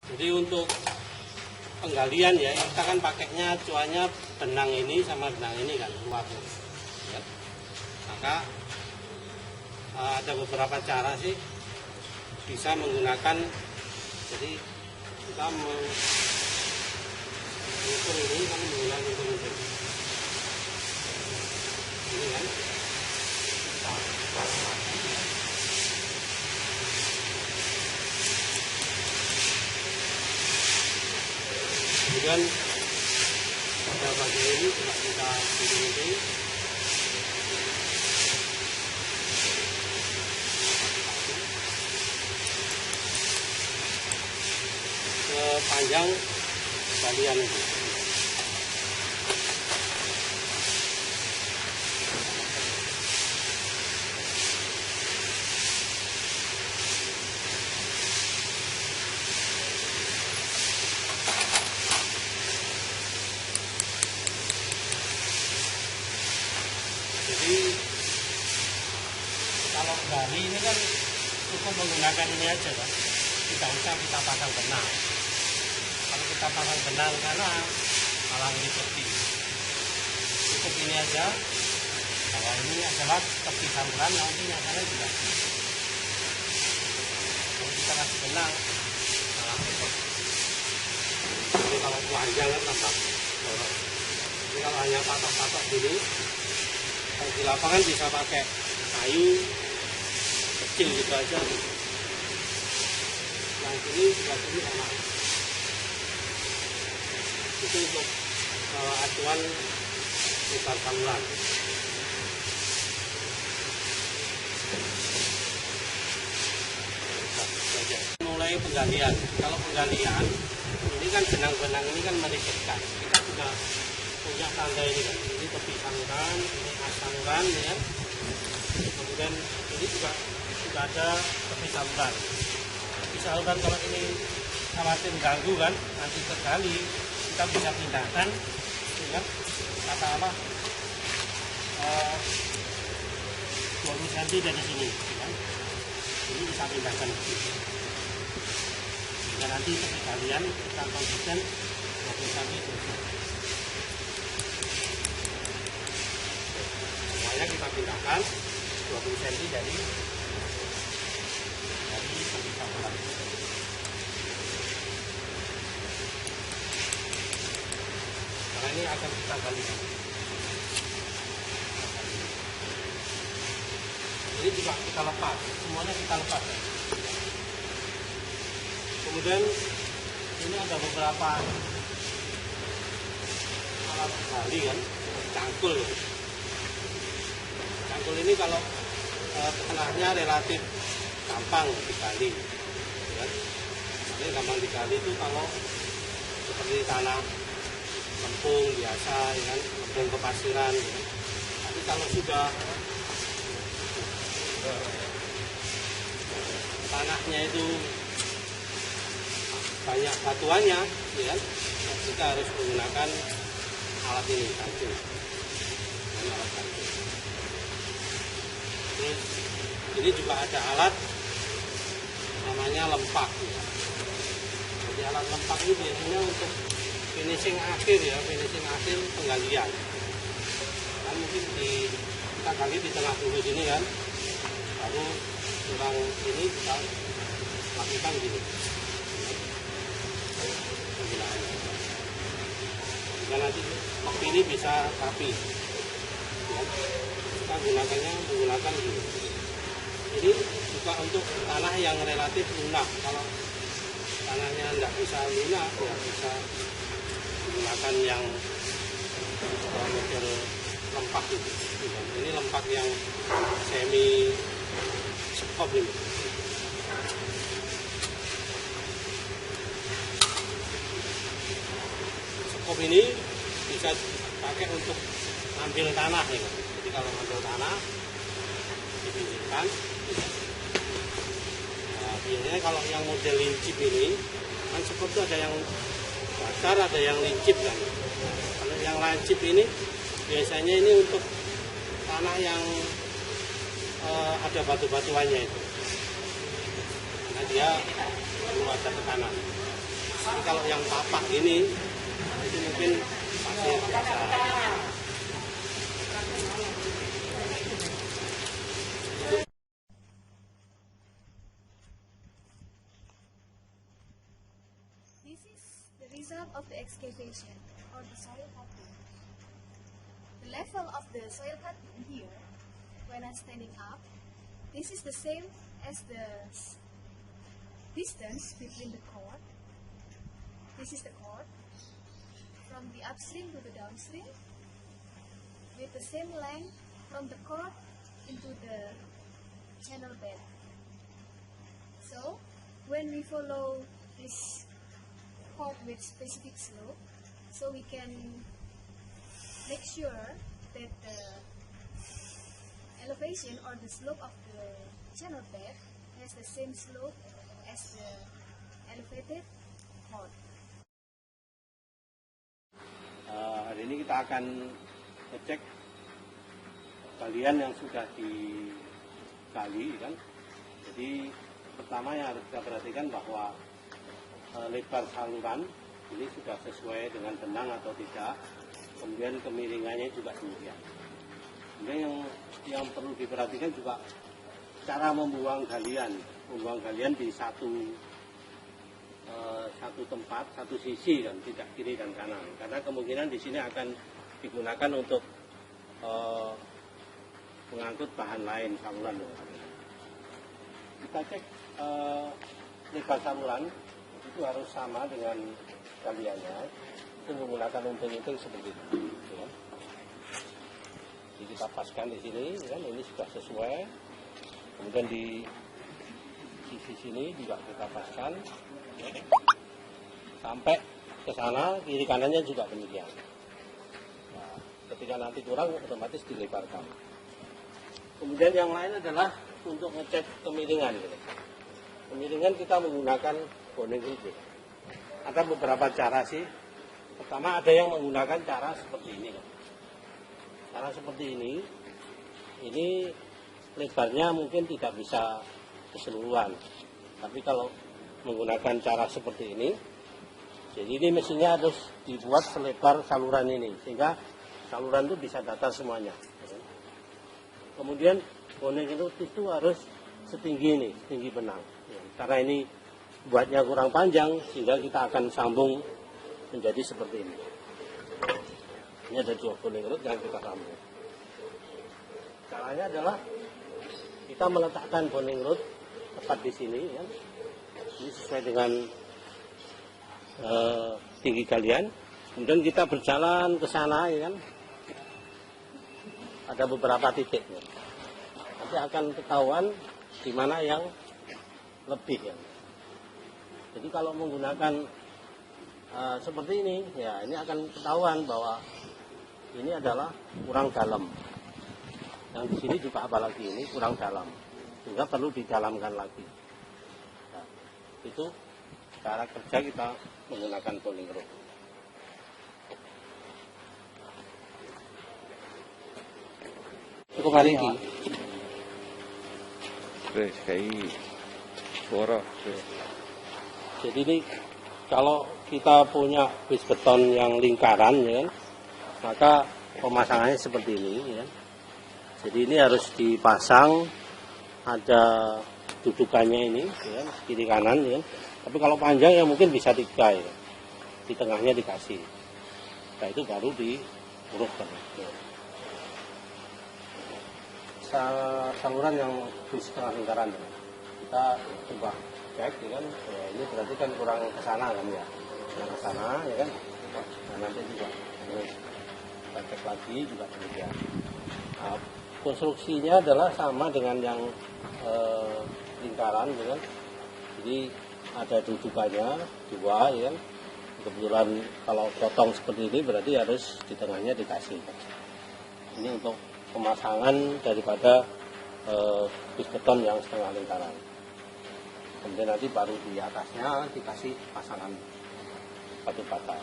Jadi untuk penggalian ya, kita kan pakainya cuanya benang ini sama benang ini kan, luarnya. Ya. Maka ada beberapa cara sih bisa menggunakan. Jadi kita mengukur ini kan menggunakan ukur ini kan. Kemudian pada bagian ini coba kita gunting. Sepanjang kalian itu. Jadi kalau gali ini kan cukup menggunakan ini aja kan, tidak usah kita pasang benang. Kalau kita pasang benang karena malah ribet. Cukup ini aja. Bahwa ini adalah tepi saluran, nanti nyatanya juga. Kalau kita kasih benang malah ribet. Jadi kalau panjang kan tambah. Jadi kalau hanya patok-patok dulu, kalau di lapangan bisa pakai kayu kecil gitu aja. Yang ini sebelah sini sama. Itu untuk acuan lebar saluran. Mulai penggalian. Kalau penggalian ini kan benang-benang ini kan meribetkan. Kita juga punya tanda ini kan. Ini tepi saluran, ini as saluran ya. Kemudian ini juga sudah ada tepi saluran. Tepi saluran kalau ini khawatir ganggu kan, nanti tergali kita bisa pindahkan ya, katakanlah 20 cm dari sini ya. Ini bisa pindahkan dan nanti tepi kalian kita konsisten 20 cm semuanya kita pindahkan 20 cm dari tepi saluran. Karena ini akan kita galikan. Ini juga kita lepas, semuanya kita lepas. Kemudian ini ada beberapa alat gali kan, cangkul. Cangkul ini kalau tanahnya relatif gampang digali. Ya. Ini gampang digali itu kalau seperti tanah lempung biasa, ya kan, lempung kepasiran. Ya. Tapi kalau sudah tanahnya itu banyak batuannya, ya, kita harus menggunakan alat ini, cangkul. Alat cangkul. Terus ini juga ada alat namanya lempak. Ya. Jadi alat lempak ini biasanya untuk finishing akhir ya, finishing akhir penggalian. Kan mungkin kita gali di tengah dulu sini kan, lalu kurang ini kita lakukan gini. Dan nanti waktu ini bisa rapi. Ya. Kita menggunakan gini. Ini juga untuk tanah yang relatif lunak. Kalau tanahnya tidak bisa lunak, ya bisa menggunakan yang model lempak itu. Ini lempak yang semi skop ini. Skop ini bisa pakai untuk ngambil tanah ya. Jadi kalau ngambil tanah dipinggirkan. Nah, biasanya kalau yang model lincip ini kan skop itu ada yang dasar, ada yang lincip kan. Kalau yang lancip ini biasanya ini untuk tanah yang ada batu-batuannya itu, karena dia perlu ada tekanan. kalau yang tapak ini itu mungkin pasir biasa. This is the result of the excavation or the soil cutting. The level of the soil cutting here, when I'm standing up, this is the same as the distance between the chord. This is the chord from the upstream to the downstream, with the same length from the chord into the channel bed. So, when we follow this chord with specific slope, so we can make sure that the elevation or the slope of the channel bed has the same slope as the elevated chord. Hari ini kita akan ngecek galian yang sudah digali kan. Jadi pertama yang harus kita perhatikan bahwa lebar saluran ini sudah sesuai dengan benang atau tidak, kemudian kemiringannya juga demikian. Kemudian yang perlu diperhatikan juga cara membuang galian di satu tempat, satu sisi kan, tidak kiri dan kanan. Karena kemungkinan di sini akan digunakan untuk mengangkut bahan lain saluran. Kita cek lebar saluran itu harus sama dengan galiannya. Itu menggunakan unting-unting seperti itu. Ya. Jadi kita paskan di sini, kan ini sudah sesuai. Kemudian di sisi sini juga kita paskan sampai ke sana, kiri kanannya juga demikian. Nah, ketika nanti kurang otomatis dilebarkan. Kemudian yang lain adalah untuk ngecek kemiringan. Kemiringan kita menggunakan boning itu. Ada beberapa cara sih. Pertama ada yang menggunakan cara seperti ini. Cara seperti ini lebarnya mungkin tidak bisa keseluruhan. Tapi kalau menggunakan cara seperti ini, jadi ini mesinnya harus dibuat selebar saluran ini, sehingga saluran itu bisa datar semuanya. Kemudian boning itu harus setinggi ini, setinggi benang. Karena ini buatnya kurang panjang, sehingga kita akan sambung menjadi seperti ini. Ini ada 2 boning root yang kita sambung. Caranya adalah kita meletakkan boning root tepat di sini, ya. Ini sesuai dengan tinggi galian. Kemudian kita berjalan ke sana, ya kan. Ada beberapa titik, ya. Nanti akan ketahuan di mana yang lebih, ya. Jadi kalau menggunakan seperti ini, ya ini akan ketahuan bahwa ini adalah kurang dalam. Yang di sini juga apalagi ini kurang dalam, sehingga perlu didalamkan lagi. Nah, itu cara kerja kita menggunakan boning root. Cukup hari ini. Kayak suara. Jadi ini kalau kita punya bis beton yang lingkaran, ya, maka pemasangannya seperti ini, ya. Jadi ini harus dipasang, ada dudukannya ini, ya, kiri kanan, ya. Tapi kalau panjang ya mungkin bisa 3, ya. Di tengahnya dikasih. Nah itu baru diurutkan. Ya. Saluran yang di setengah lingkaran, ya. Kita coba cek, ya kan, ya, ini berarti kan kurang ke sana kan, ya. Kurang ke sana, ya kan. Nah nanti juga kita cek lagi juga demikian. Nah, konstruksinya adalah sama dengan yang lingkaran, ya kan. Jadi ada dudukannya 2, ya kan. Kebetulan kalau potong seperti ini berarti harus di tengahnya dikasih. Ini untuk pemasangan daripada bis beton yang setengah lingkaran. Kemudian nanti baru di atasnya dikasih pasangan batu bata.